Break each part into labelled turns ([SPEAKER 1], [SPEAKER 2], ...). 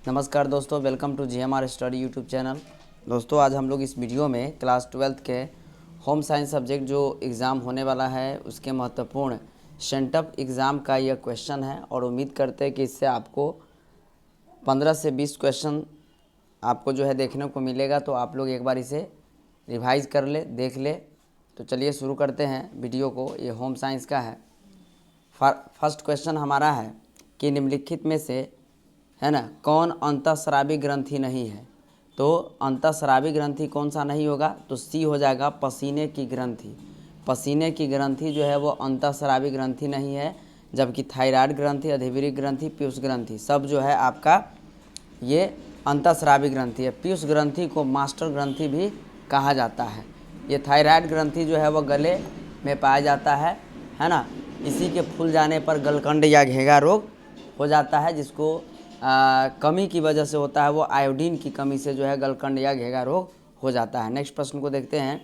[SPEAKER 1] नमस्कार दोस्तों, welcome to GMR study YouTube channel. दोस्तों आज हम लोग इस वीडियो में क्लास 12th के होम साइंस सब्जेक्ट जो एग्ज़ाम होने वाला है उसके महत्वपूर्ण सेंटअप एग्ज़ाम का यह क्वेश्चन है और उम्मीद करते हैं कि इससे आपको 15 से 20 क्वेश्चन आपको जो है देखने को मिलेगा। तो आप लोग एक बार इसे रिवाइज़ कर ले, देख ले। तो चलिए शुरू करते हैं वीडियो को। ये होम साइंस का है। फर्स्ट क्वेश्चन हमारा है कि निम्नलिखित में से है ना कौन अंतःस्रावी ग्रंथि नहीं है। तो अंतःस्रावी ग्रंथि कौन सा नहीं होगा, तो सी हो जाएगा पसीने की ग्रंथि। पसीने की ग्रंथि जो है वो अंतःस्रावी ग्रंथि नहीं है, जबकि थायराइड ग्रंथि, अधिवीरिक ग्रंथि, पीयूष ग्रंथि सब जो है आपका ये अंतःस्रावी ग्रंथि है। पीयूष ग्रंथि को मास्टर ग्रंथि भी कहा जाता है। ये थायराइड ग्रंथि जो है वो गले में पाया जाता है ना। इसी के फूल जाने पर गलकंड या घेंगा रोग हो जाता है, जिसको कमी की वजह से होता है। वो आयोडीन की कमी से जो है गलकंड या घेंगा रोग हो जाता है। नेक्स्ट प्रश्न को देखते हैं।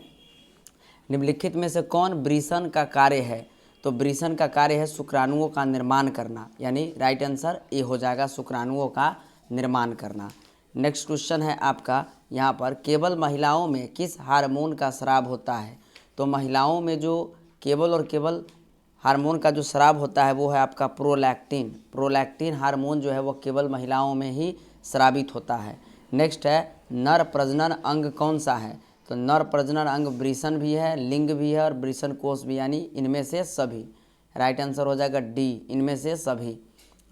[SPEAKER 1] निम्नलिखित में से कौन वृषण का कार्य है। तो वृषण का कार्य है शुक्राणुओं का निर्माण करना, यानी राइट आंसर ए हो जाएगा, शुक्राणुओं का निर्माण करना। नेक्स्ट क्वेश्चन है आपका यहाँ पर, केवल महिलाओं में किस हार्मोन का स्राव होता है। तो महिलाओं में जो केवल और केवल हार्मोन का जो स्राव होता है वो है आपका प्रोलैक्टिन। प्रोलैक्टिन हार्मोन जो है वो केवल महिलाओं में ही स्रावित होता है। नेक्स्ट है, नर प्रजनन अंग कौन सा है। तो नर प्रजनन अंग वृषण भी है, लिंग भी है और वृषण कोष भी, यानी इनमें से सभी। राइट आंसर हो जाएगा डी, इनमें से सभी।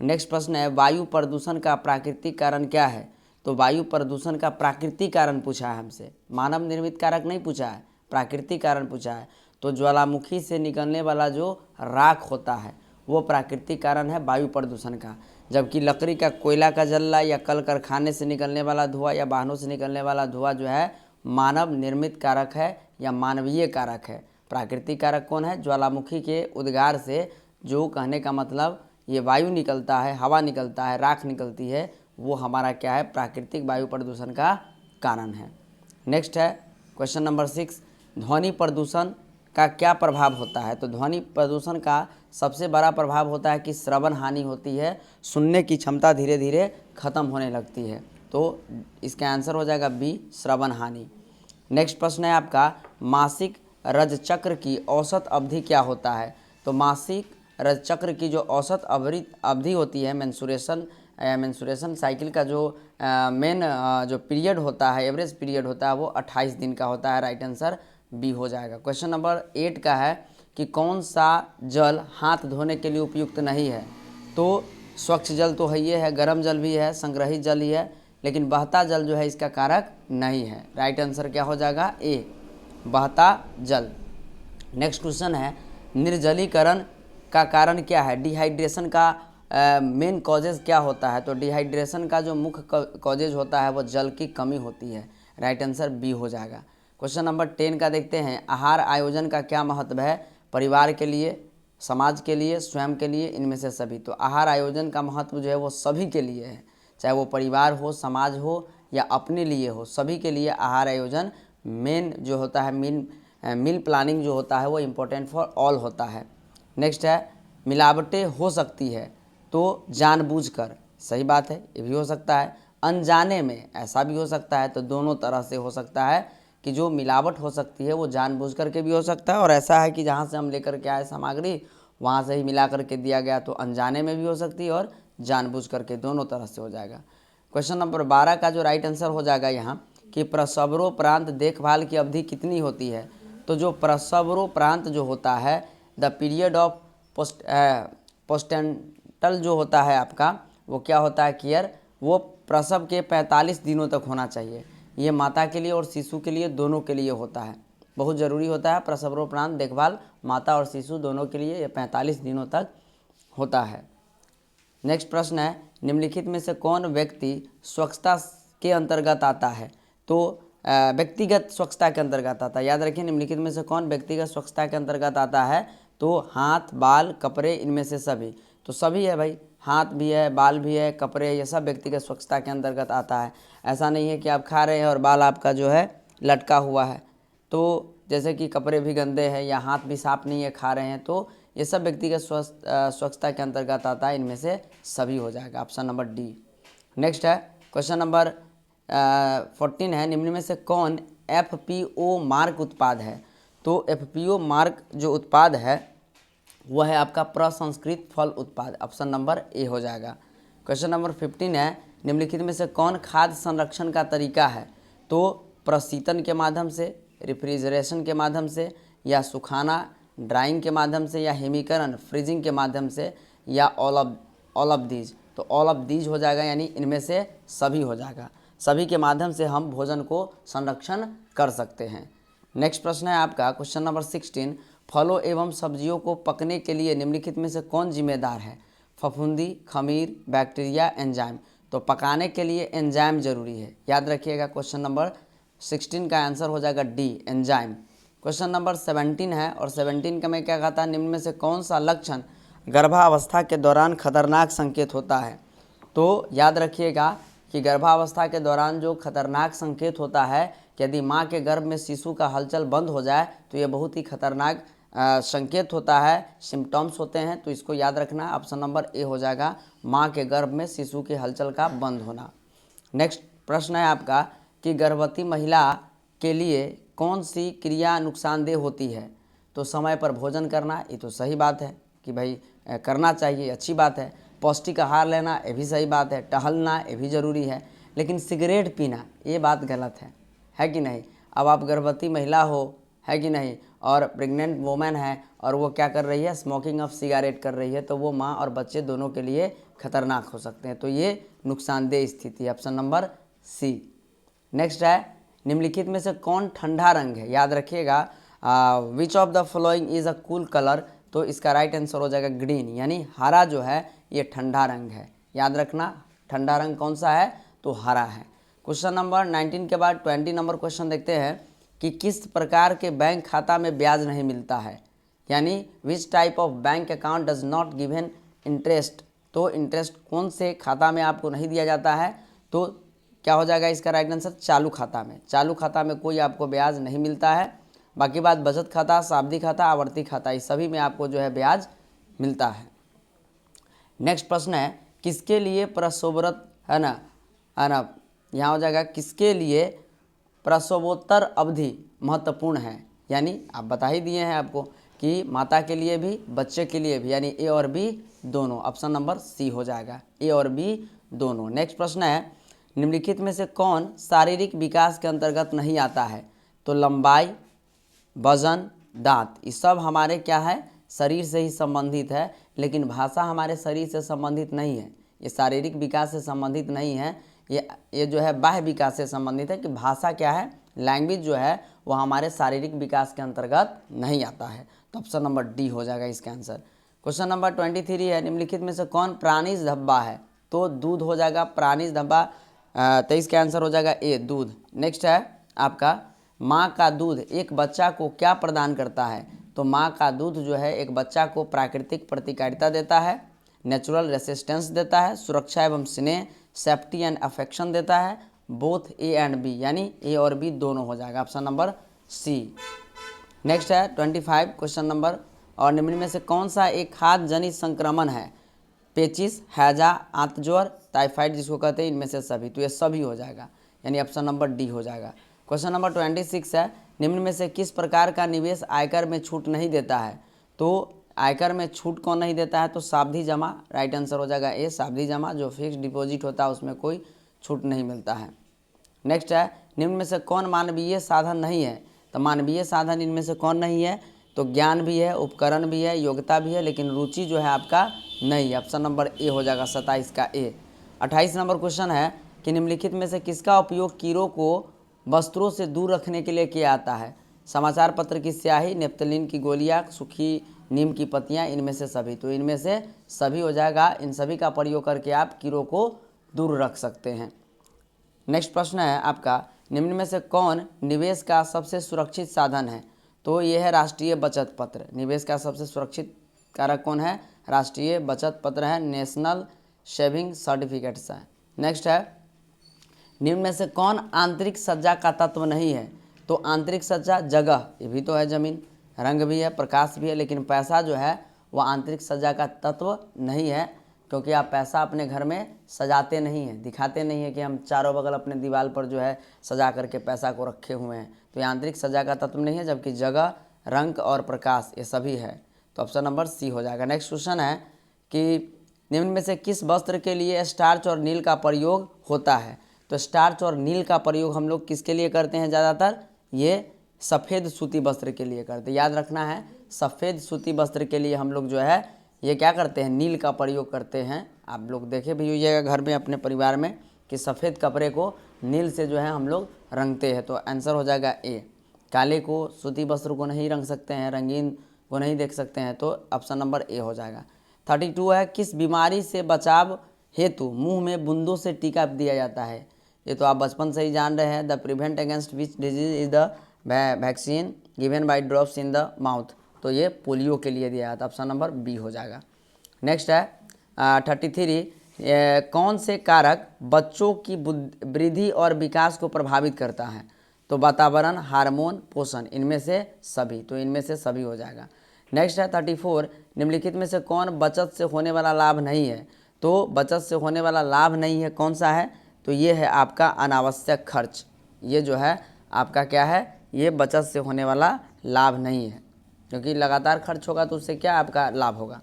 [SPEAKER 1] नेक्स्ट प्रश्न है, वायु प्रदूषण का प्राकृतिक कारण क्या है। तो वायु प्रदूषण का प्राकृतिक कारण पूछा है हमसे, मानव निर्मित कारक नहीं पूछा है, प्राकृतिक कारण पूछा है। तो ज्वालामुखी से निकलने वाला जो राख होता है वो प्राकृतिक कारण है वायु प्रदूषण का, जबकि लकड़ी का, कोयला का जलना या कल कारखाने से निकलने वाला धुआं या वाहनों से निकलने वाला धुआं जो है मानव निर्मित कारक है या मानवीय कारक है। प्राकृतिक कारक कौन है, ज्वालामुखी के उद्गार से जो कहने का मतलब ये वायु निकलता है, हवा निकलता है, राख निकलती है, वो हमारा क्या है, प्राकृतिक वायु प्रदूषण का कारण है। नेक्स्ट है क्वेश्चन नंबर 6, ध्वनि प्रदूषण का क्या प्रभाव होता है। तो ध्वनि प्रदूषण का सबसे बड़ा प्रभाव होता है कि श्रवण हानि होती है, सुनने की क्षमता धीरे धीरे खत्म होने लगती है। तो इसका आंसर हो जाएगा बी, श्रवण हानि। नेक्स्ट प्रश्न है आपका, मासिक रजचक्र की औसत अवधि क्या होता है। तो मासिक रजचक्र की जो औसत अवधि होती है, मेंस्ट्रुएशन साइकिल का जो मेन जो पीरियड होता है, एवरेज पीरियड होता है, वो 28 दिन का होता है। राइट आंसर बी हो जाएगा। क्वेश्चन नंबर 8 का है कि कौन सा जल हाथ धोने के लिए उपयुक्त नहीं है। तो स्वच्छ जल तो है, ये है, गर्म जल भी है, संग्रहित जल ही है, लेकिन बहता जल जो है इसका कारक नहीं है। राइट आंसर क्या हो जाएगा, ए, बहता जल। नेक्स्ट क्वेश्चन है, निर्जलीकरण का कारण क्या है। डिहाइड्रेशन का मेन कॉजेज क्या होता है। तो डिहाइड्रेशन का जो मुख्य कॉजेज होता है वो जल की कमी होती है। राइट आंसर बी हो जाएगा। क्वेश्चन नंबर 10 का देखते हैं, आहार आयोजन का क्या महत्व है, परिवार के लिए, समाज के लिए, स्वयं के लिए, इनमें से सभी। तो आहार आयोजन का महत्व जो है वो सभी के लिए है, चाहे वो परिवार हो, समाज हो या अपने लिए हो, सभी के लिए आहार आयोजन मेन जो होता है, मील प्लानिंग जो होता है वो इम्पोर्टेंट फॉर ऑल होता है। नेक्स्ट है, मिलावटें हो सकती है तो जानबूझकर, सही बात है, ये भी हो सकता है, अनजाने में ऐसा भी हो सकता है। तो दोनों तरह से हो सकता है कि जो मिलावट हो सकती है वो जानबूझ करके भी हो सकता है, और ऐसा है कि जहाँ से हम लेकर के आए सामग्री वहाँ से ही मिला करके दिया गया, तो अनजाने में भी हो सकती है और जानबूझ करके, दोनों तरह से हो जाएगा। क्वेश्चन नंबर 12 का जो राइट आंसर हो जाएगा यहाँ कि प्रसवोपरांत देखभाल की अवधि कितनी होती है। तो जो प्रसवोपरांत जो होता है, द पीरियड ऑफ पोस्टेंटल जो होता है आपका, वो क्या होता है, केयर, वो प्रसव के 45 दिनों तक होना चाहिए। ये माता के लिए और शिशु के लिए, दोनों के लिए होता है, बहुत ज़रूरी होता है। प्रसवोपरांत देखभाल माता और शिशु दोनों के लिए ये 45 दिनों तक होता है। नेक्स्ट प्रश्न है, निम्नलिखित में से कौन व्यक्ति स्वच्छता के अंतर्गत आता है। तो व्यक्तिगत स्वच्छता के अंतर्गत आता है। याद रखिए, निम्नलिखित में से कौन व्यक्तिगत स्वच्छता के अंतर्गत आता है। तो हाथ, बाल, कपड़े, इनमें से सभी। तो सभी है भाई, हाथ भी है, बाल भी है, कपड़े, ये सब व्यक्तिगत स्वच्छता के अंतर्गत आता है। ऐसा नहीं है कि आप खा रहे हैं और बाल आपका जो है लटका हुआ है, तो जैसे कि कपड़े भी गंदे हैं या हाथ भी साफ नहीं है, खा रहे हैं, तो ये सब व्यक्तिगत स्वच्छता के अंतर्गत आता है। इनमें से सभी हो जाएगा, ऑप्शन नंबर डी। नेक्स्ट है, क्वेश्चन नंबर 14 है, निम्न में से कौन FPO मार्क उत्पाद है? तो FPO मार्क जो उत्पाद है वह है आपका प्रसंस्कृत फल उत्पाद, ऑप्शन नंबर ए हो जाएगा। क्वेश्चन नंबर 15 है, निम्नलिखित में से कौन खाद्य संरक्षण का तरीका है? तो प्रशीतन के माध्यम से, रेफ्रिजरेशन के माध्यम से, या सुखाना ड्राइंग के माध्यम से, या हिमीकरण फ्रीजिंग के माध्यम से, या ऑल ऑफ दीज। तो ऑल ऑफ दीज हो जाएगा, यानी इनमें से सभी हो जाएगा। सभी के माध्यम से हम भोजन को संरक्षण कर सकते हैं। नेक्स्ट प्रश्न है आपका क्वेश्चन नंबर 16, फलों एवं सब्जियों को पकने के लिए निम्नलिखित में से कौन जिम्मेदार है? फफूंदी, खमीर, बैक्टीरिया, एंजाइम। तो पकाने के लिए एंजाइम जरूरी है, याद रखिएगा। क्वेश्चन नंबर 16 का आंसर हो जाएगा डी, एंजाइम। क्वेश्चन नंबर 17 है, और 17 का मैं क्या कहता है, निम्न में से कौन सा लक्षण गर्भावस्था के दौरान खतरनाक संकेत होता है? तो याद रखिएगा कि गर्भावस्था के दौरान जो खतरनाक संकेत होता है कि यदि माँ के गर्भ में शिशु का हलचल बंद हो जाए तो ये बहुत ही खतरनाक संकेत होता है, सिम्टम्स होते हैं। तो इसको याद रखना, ऑप्शन नंबर ए हो जाएगा, माँ के गर्भ में शिशु की हलचल का बंद होना। नेक्स्ट प्रश्न है आपका कि गर्भवती महिला के लिए कौन सी क्रिया नुकसानदेह होती है? तो समय पर भोजन करना, ये तो सही बात है कि भाई करना चाहिए, अच्छी बात है। पौष्टिक आहार लेना, ये भी सही बात है। टहलना, ये भी ज़रूरी है। लेकिन सिगरेट पीना, ये बात गलत है कि नहीं? अब आप गर्भवती महिला हो, है कि नहीं, और प्रेग्नेंट वोमेन है और वो क्या कर रही है, स्मोकिंग ऑफ सिगरेट कर रही है, तो वो माँ और बच्चे दोनों के लिए खतरनाक हो सकते हैं। तो ये नुकसानदेह स्थिति है, ऑप्शन नंबर सी। नेक्स्ट है, निम्नलिखित में से कौन ठंडा रंग है? याद रखिएगा, which of the following is a cool colour? तो इसका राइट आंसर हो जाएगा ग्रीन, यानी हरा जो है ये ठंडा रंग है। याद रखना, ठंडा रंग कौन सा है? तो हरा है। क्वेश्चन नंबर 19 के बाद 20 नंबर क्वेश्चन देखते हैं कि किस प्रकार के बैंक खाता में ब्याज नहीं मिलता है, यानी which type of bank account does not given interest. तो इंटरेस्ट कौन से खाता में आपको नहीं दिया जाता है? तो क्या हो जाएगा इसका राइट आंसर? चालू खाता में। चालू खाता में कोई आपको ब्याज नहीं मिलता है। बाकी बात बचत खाता, सावधि खाता, आवर्ती खाता, इस सभी में आपको जो है ब्याज मिलता है। नेक्स्ट प्रश्न है, किसके लिए प्रसवव्रत है ना, यहाँ हो जाएगा किसके लिए प्रसवोत्तर अवधि महत्वपूर्ण है? यानी आप बता ही दिए हैं आपको कि माता के लिए भी, बच्चे के लिए भी, यानी ए और बी दोनों। ऑप्शन नंबर सी हो जाएगा, ए और बी दोनों। नेक्स्ट प्रश्न है, निम्नलिखित में से कौन शारीरिक विकास के अंतर्गत नहीं आता है? तो लंबाई, वजन, दांत, ये सब हमारे क्या है, शरीर से ही संबंधित है। लेकिन भाषा हमारे शरीर से संबंधित नहीं है, ये शारीरिक विकास से संबंधित नहीं है। ये जो है बाह्य विकास से संबंधित है कि भाषा क्या है, लैंग्वेज जो है वो हमारे शारीरिक विकास के अंतर्गत नहीं आता है। तो ऑप्शन नंबर डी हो जाएगा इसका आंसर। क्वेश्चन नंबर 23 है, निम्नलिखित में से कौन प्राणिज धब्बा है? तो दूध हो जाएगा प्राणिज धब्बा। 23 का आंसर हो जाएगा ए, दूध। नेक्स्ट है आपका, माँ का दूध एक बच्चा को क्या प्रदान करता है? तो माँ का दूध जो है एक बच्चा को प्राकृतिक प्रतिकारिता देता है, नेचुरल रेसिस्टेंस देता है, सुरक्षा एवं स्नेह, सेफ्टी एंड अफेक्शन देता है, बोथ ए एंड बी, यानी ए और बी दोनों हो जाएगा, ऑप्शन नंबर सी। नेक्स्ट है 25 क्वेश्चन नंबर, और निम्न में से कौन सा एक खाद्य जनित संक्रमण है? पेचिस, हैजा, आंतज्वर, टाइफाइड जिसको कहते हैं, इनमें से सभी। तो ये सभी हो जाएगा, यानी ऑप्शन नंबर डी हो जाएगा। क्वेश्चन नंबर 26 है, निम्न में से किस प्रकार का निवेश आयकर में छूट नहीं देता है? तो आयकर में छूट कौन नहीं देता है? तो सावधि जमा, राइट आंसर हो जाएगा ए, सावधि जमा। जो फिक्स डिपॉजिट होता है उसमें कोई छूट नहीं मिलता है। नेक्स्ट है, निम्न में से कौन मानवीय साधन नहीं है? तो मानवीय साधन इनमें से कौन नहीं है? तो ज्ञान भी है, उपकरण भी है, योग्यता भी है, लेकिन रुचि जो है आपका नहीं है। ऑप्शन नंबर ए हो जाएगा 27 का ए। 28 नंबर क्वेश्चन है कि निम्नलिखित में से किसका उपयोग कीड़ों को वस्त्रों से दूर रखने के लिए किया जाता है? समाचार पत्र की स्याही, नेप्थलीन की गोलियां, सूखी नीम की पत्तियां, इनमें से सभी। तो इनमें से सभी हो जाएगा, इन सभी का प्रयोग करके आप कीड़ों को दूर रख सकते हैं। नेक्स्ट प्रश्न है आपका, निम्न में से कौन निवेश का सबसे सुरक्षित साधन है? तो ये है राष्ट्रीय बचत पत्र। निवेश का सबसे सुरक्षित कारक कौन है? राष्ट्रीय बचत पत्र है, नेशनल सेविंग सर्टिफिकेट्स है। नेक्स्ट है, निम्न में से कौन आंतरिक सज्जा का तत्व नहीं है? तो आंतरिक सज्जा जगह, ये भी तो है, जमीन, रंग भी है, प्रकाश भी है, लेकिन पैसा जो है वह आंतरिक सज्जा का तत्व नहीं है। क्योंकि आप पैसा अपने घर में सजाते नहीं हैं, दिखाते नहीं हैं कि हम चारों बगल अपने दीवार पर जो है सजा करके पैसा को रखे हुए हैं। तो ये आंतरिक सजा का तत्व नहीं है, जबकि जगह, रंग और प्रकाश ये सभी है। तो ऑप्शन नंबर सी हो जाएगा। नेक्स्ट क्वेश्चन है कि निम्न में से किस वस्त्र के लिए स्टार्च और नील का प्रयोग होता है। तो स्टार्च और नील का प्रयोग हम लोग किसके लिए करते हैं ज़्यादातर, ये सफ़ेद सूती वस्त्र के लिए करते हैं। याद रखना है, सफ़ेद सूती वस्त्र के लिए हम लोग जो है ये क्या करते हैं, नील का प्रयोग करते हैं। आप लोग देखे भी होइएगा घर में अपने परिवार में कि सफ़ेद कपड़े को नील से जो है हम लोग रंगते हैं। तो आंसर हो जाएगा ए। काले को, सूती वस्त्र को नहीं रंग सकते हैं, रंगीन को नहीं देख सकते हैं, तो ऑप्शन नंबर ए हो जाएगा। 32 है, किस बीमारी से बचाव हेतु मुंह में बूंदों से टीका दिया जाता है। ये तो आप बचपन से ही जान रहे हैं। The prevent against which disease is the vaccine given by drops in the mouth. तो ये पोलियो के लिए दिया जाता है, ऑप्शन नंबर बी हो जाएगा। नेक्स्ट है 33, कौन से कारक बच्चों की वृद्धि और विकास को प्रभावित करता है। तो वातावरण, हार्मोन, पोषण, इनमें से सभी। तो इनमें से सभी हो जाएगा। नेक्स्ट है 34, निम्नलिखित में से कौन बचत से होने वाला लाभ नहीं है। तो बचत से होने वाला लाभ नहीं है, कौन सा है, तो ये है आपका अनावश्यक खर्च। ये जो है आपका क्या है, ये बचत से होने वाला लाभ नहीं है, क्योंकि लगातार खर्च होगा तो उससे क्या आपका लाभ होगा।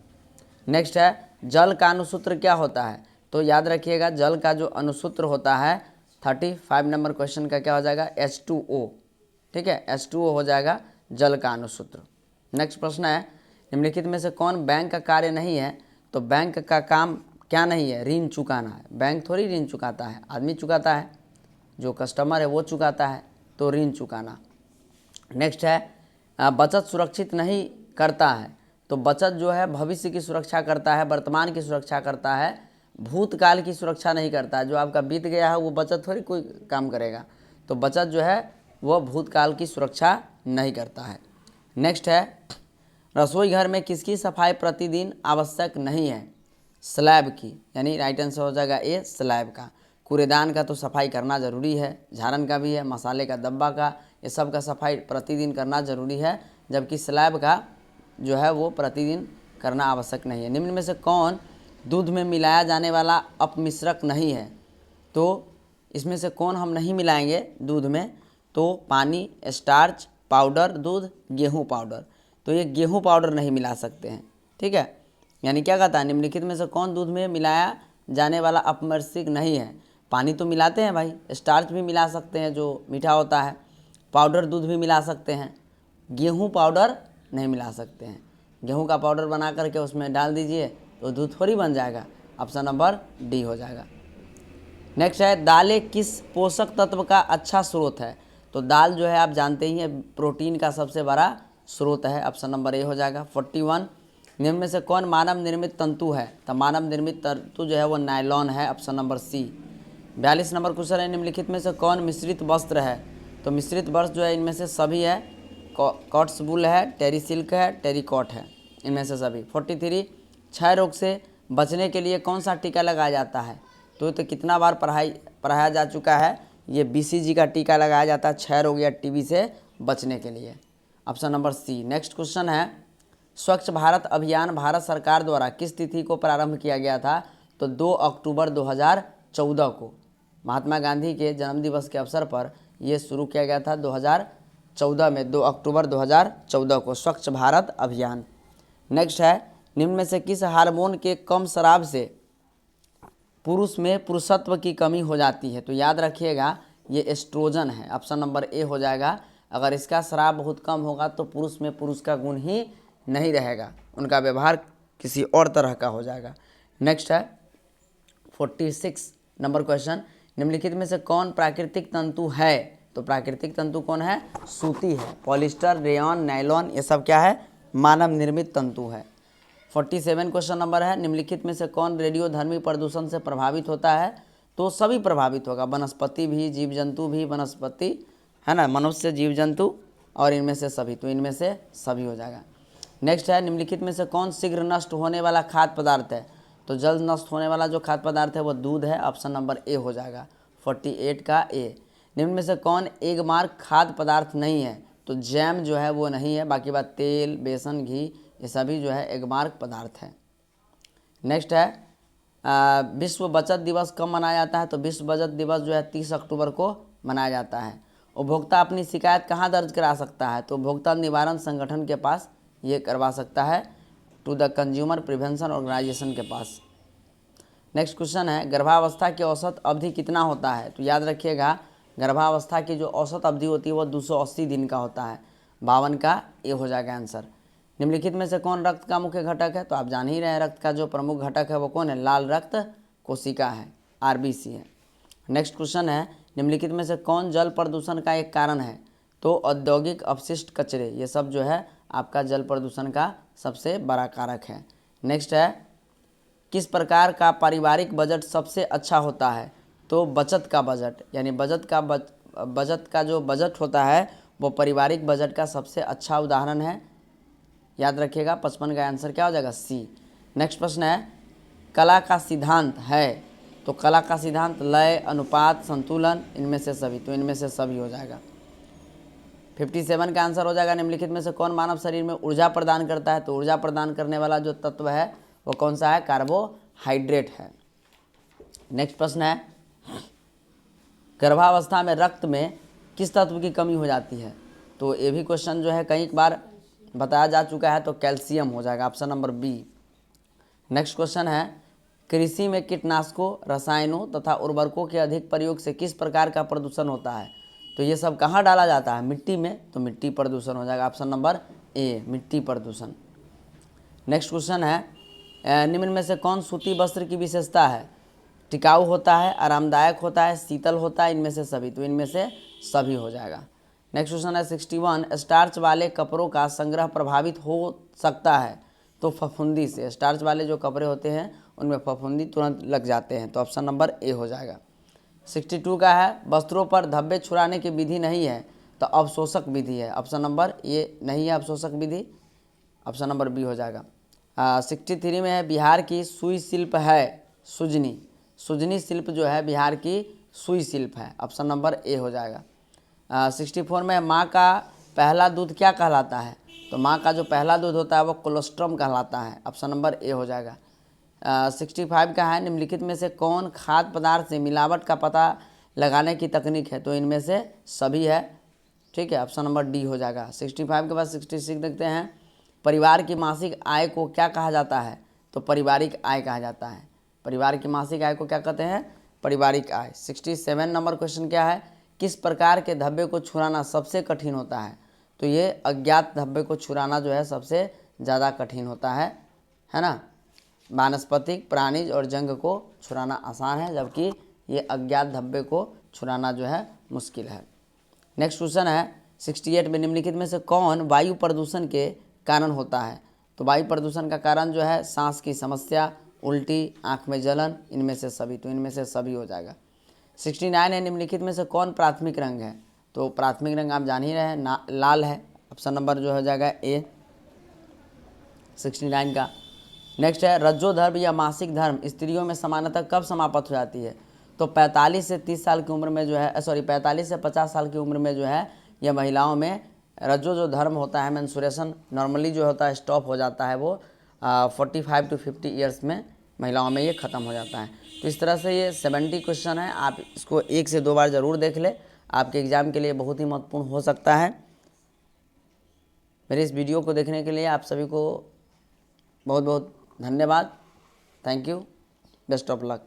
[SPEAKER 1] नेक्स्ट है जल का अनुसूत्र क्या होता है। तो याद रखिएगा, जल का जो अनुसूत्र होता है 35 नंबर क्वेश्चन का क्या हो जाएगा, H2O। ठीक है, H2O हो जाएगा जल का अनुसूत्र। नेक्स्ट प्रश्न है, निम्नलिखित में से कौन बैंक का कार्य नहीं है। तो बैंक का काम क्या नहीं है, ऋण चुकाना है। बैंक थोड़ी ऋण चुकाता है, आदमी चुकाता है, जो कस्टमर है वो चुकाता है, तो ऋण चुकाना। नेक्स्ट है बचत सुरक्षित नहीं करता है। तो बचत जो है भविष्य की सुरक्षा करता है, वर्तमान की सुरक्षा करता है, भूतकाल की सुरक्षा नहीं करता है। जो आपका बीत गया है वो बचत थोड़ी कोई काम करेगा। तो बचत जो है वो भूतकाल की सुरक्षा नहीं करता है। नेक्स्ट है रसोई घर में किसकी सफाई प्रतिदिन आवश्यक नहीं है। स्लैब की, यानी राइट आंसर हो जाएगा ए, स्लैब का। कूड़ेदान का तो सफाई करना ज़रूरी है, झाड़न का भी है, मसाले का डब्बा का, ये सब का सफाई प्रतिदिन करना ज़रूरी है, जबकि स्लैब का जो है वो प्रतिदिन करना आवश्यक नहीं है। निम्न में से कौन दूध में मिलाया जाने वाला अपमिश्रक नहीं है। तो इसमें से कौन हम नहीं मिलाएंगे दूध में। तो पानी, स्टार्च, पाउडर दूध, गेहूं पाउडर। तो ये गेहूं पाउडर नहीं मिला सकते हैं। ठीक है, यानी क्या कहता है, निम्नलिखित में से कौन दूध में मिलाया जाने वाला अपमिश्रक नहीं है। पानी तो मिलाते हैं भाई, स्टार्च भी मिला सकते हैं जो मीठा होता है, पाउडर दूध भी मिला सकते हैं, गेहूं पाउडर नहीं मिला सकते हैं। गेहूं का पाउडर बना करके उसमें डाल दीजिए तो दूध थोड़ी बन जाएगा। ऑप्शन नंबर डी हो जाएगा। नेक्स्ट है दालें किस पोषक तत्व का अच्छा स्रोत है। तो दाल जो है आप जानते ही हैं प्रोटीन का सबसे बड़ा स्रोत है। ऑप्शन नंबर ए हो जाएगा। 41, निम्न में से कौन मानव निर्मित तंतु है। तो मानव निर्मित तंतु जो है वो नायलॉन है। Option number C. 42 number question है, निम्नलिखित में से कौन मिश्रित वस्त्र है। तो मिश्रित वस्त्र जो है इनमें से सभी है, कॉट्स वूल है, टेरी सिल्क है, टेरिकॉट है, इनमें से सभी। 43, क्षय रोग से बचने के लिए कौन सा टीका लगाया जाता है। तो कितना बार पढ़ाया जा चुका है, ये BCG का टीका लगाया जाता है क्षय रोग या TB से बचने के लिए। Option number C. Next question है, स्वच्छ भारत अभियान भारत सरकार द्वारा किस तिथि को प्रारंभ किया गया था। तो 2 अक्टूबर 2014 को महात्मा गांधी के जन्मदिवस के अवसर पर यह शुरू किया गया था 2014 में, 2 अक्टूबर 2014 को स्वच्छ भारत अभियान। नेक्स्ट है, निम्न में से किस हार्मोन के कम स्राव से पुरुष में पुरुषत्व की कमी हो जाती है। तो याद रखिएगा ये एस्ट्रोजन है। ऑप्शन नंबर ए हो जाएगा। अगर इसका स्राव बहुत कम होगा तो पुरुष में पुरुष का गुण ही नहीं रहेगा, उनका व्यवहार किसी और तरह का हो जाएगा। नेक्स्ट है 46 नंबर क्वेश्चन, निम्नलिखित में से कौन प्राकृतिक तंतु है। तो प्राकृतिक तंतु कौन है, सूती है। पॉलिस्टर, रेयॉन, नायलॉन ये सब क्या है, मानव निर्मित तंतु है। 47 क्वेश्चन नंबर है, निम्नलिखित में से कौन रेडियोधर्मी प्रदूषण से प्रभावित होता है। तो सभी प्रभावित होगा, वनस्पति भी, जीव जंतु भी, वनस्पति है ना, मनुष्य, जीव जंतु और इनमें से सभी। तो इनमें से सभी हो जाएगा। नेक्स्ट है, निम्नलिखित में से कौन शीघ्र नष्ट होने वाला खाद्य पदार्थ है। तो जल्द नष्ट होने वाला जो खाद्य पदार्थ है वो दूध है। ऑप्शन नंबर ए हो जाएगा। 48 का ए। निम्न में से कौन एग मार्क खाद्य पदार्थ नहीं है। तो जैम जो है वो नहीं है, बाकी बात तेल, बेसन, घी ये सभी जो है एग मार्क पदार्थ है। नेक्स्ट है विश्व बचत दिवस कब मनाया जाता है? तो विश्व बचत दिवस जो है 30 अक्टूबर को मनाया जाता है। उपभोक्ता अपनी शिकायत कहाँ दर्ज करा सकता है? तो उपभोक्ता निवारण संगठन के पास ये करवा सकता है, to the consumer prevention organisation के पास। नेक्स्ट क्वेश्चन है, गर्भावस्था की औसत अवधि कितना होता है? तो याद रखिएगा, गर्भावस्था की जो औसत अवधि होती है वो 280 दिन का होता है। 52 का ए हो जाएगा आंसर। निम्नलिखित में से कौन रक्त का मुख्य घटक है? तो आप जान ही रहे हैं, रक्त का जो प्रमुख घटक है वो कौन है? लाल रक्त कोशिका है, आरबीसी है। नेक्स्ट क्वेश्चन है, निम्नलिखित में से कौन जल प्रदूषण का एक कारण है? तो औद्योगिक अपशिष्ट कचरे, ये सब जो है आपका जल प्रदूषण का सबसे बड़ा कारक है। नेक्स्ट है, किस प्रकार का पारिवारिक बजट सबसे अच्छा होता है? तो बचत का बजट, यानी बचत का जो बजट होता है वो पारिवारिक बजट का सबसे अच्छा उदाहरण है। याद रखिएगा, 55 का आंसर क्या हो जाएगा? सी। नेक्स्ट प्रश्न है, कला का सिद्धांत है? तो कला का सिद्धांत लय, अनुपात, संतुलन, इनमें से सभी, तो इनमें से सभी हो जाएगा। 57 का आंसर हो जाएगा, निम्नलिखित में से कौन मानव शरीर में ऊर्जा प्रदान करता है? तो ऊर्जा प्रदान करने वाला जो तत्व है वो कौन सा है? कार्बोहाइड्रेट है। नेक्स्ट प्रश्न है, गर्भावस्था में रक्त में किस तत्व की कमी हो जाती है? तो ये भी क्वेश्चन जो है कई बार बताया जा चुका है, तो कैल्शियम हो जाएगा, option number B. Next question है, कृषि में कीटनाशकों, रसायनों तथा उर्वरकों के अधिक प्रयोग से किस प्रकार का प्रदूषण होता है? तो ये सब कहाँ डाला जाता है? मिट्टी में, तो मिट्टी प्रदूषण हो जाएगा, ऑप्शन नंबर ए, मिट्टी प्रदूषण। नेक्स्ट क्वेश्चन है, निम्न में से कौन सूती वस्त्र की विशेषता है? टिकाऊ होता है, आरामदायक होता है, शीतल होता है, इनमें से सभी, तो इनमें से सभी हो जाएगा। नेक्स्ट क्वेश्चन है 61, स्टार्च वाले कपड़ों का संग्रह प्रभावित हो सकता है? तो फफूंदी से, स्टार्च वाले जो कपड़े होते हैं उनमें फफूंदी तुरंत लग जाते हैं, तो ऑप्शन नंबर ए हो जाएगा। 62 का है, वस्त्रों पर धब्बे छुड़ाने की विधि नहीं है, तो अवशोषक विधि है, ऑप्शन नंबर ए नहीं है अवशोषक विधि, ऑप्शन नंबर बी हो जाएगा। 63 में है, बिहार की सुई शिल्प है सुजनी, सुजनी शिल्प जो है बिहार की सुई शिल्प है, ऑप्शन नंबर ए हो जाएगा। 64 में माँ का पहला दूध क्या कहलाता है? तो माँ का जो पहला दूध होता है वो कोलोस्ट्रम कहलाता है, ऑप्शन नंबर ए हो जाएगा। 65 का है, निम्नलिखित में से कौन खाद्य पदार्थ से मिलावट का पता लगाने की तकनीक है? तो इनमें से सभी है, ठीक है, ऑप्शन नंबर डी हो जाएगा। 65 के बाद 66 देखते हैं, परिवार की मासिक आय को क्या कहा जाता है? तो पारिवारिक आय कहा जाता है। परिवार की मासिक आय को क्या कहते हैं? पारिवारिक आय। 67 नंबर क्वेश्चन क्या है, किस प्रकार के धब्बे को छुड़ाना सबसे कठिन होता है? तो ये अज्ञात धब्बे को छुड़ाना जो है सबसे ज़्यादा कठिन होता है ना। वानस्पतिक, प्राणिज और जंग को छुड़ाना आसान है, जबकि ये अज्ञात धब्बे को छुड़ाना जो है मुश्किल है। नेक्स्ट क्वेश्चन है 68 में, निम्नलिखित में से कौन वायु प्रदूषण के कारण होता है? तो वायु प्रदूषण का कारण जो है सांस की समस्या, उल्टी, आँख में जलन, इनमें से सभी, तो इनमें से सभी हो जाएगा। 69 है, निम्नलिखित में से कौन प्राथमिक रंग है? तो प्राथमिक रंग आप जान ही रहे हैं, लाल है, ऑप्शन नंबर जो हो जाएगा ए 69 का। नेक्स्ट है, रज्जोधर्म या मासिक धर्म स्त्रियों में सामान्यतः कब समाप्त हो जाती है? तो 45 से 30 साल की उम्र में जो है 45 से 50 साल की उम्र में जो है यह महिलाओं में रज्जो जो धर्म होता है, मेंस्ट्रुएशन नॉर्मली जो होता है स्टॉप हो जाता है, वो 45 टू 50 ईयर्स में महिलाओं में ये ख़त्म हो जाता है। तो इस तरह से ये 70 क्वेश्चन है, आप इसको 1 से 2 बार ज़रूर देख ले, आपके एग्ज़ाम के लिए बहुत ही महत्वपूर्ण हो सकता है। मेरे इस वीडियो को देखने के लिए आप सभी को बहुत बहुत धन्यवाद। Thank you, best of luck.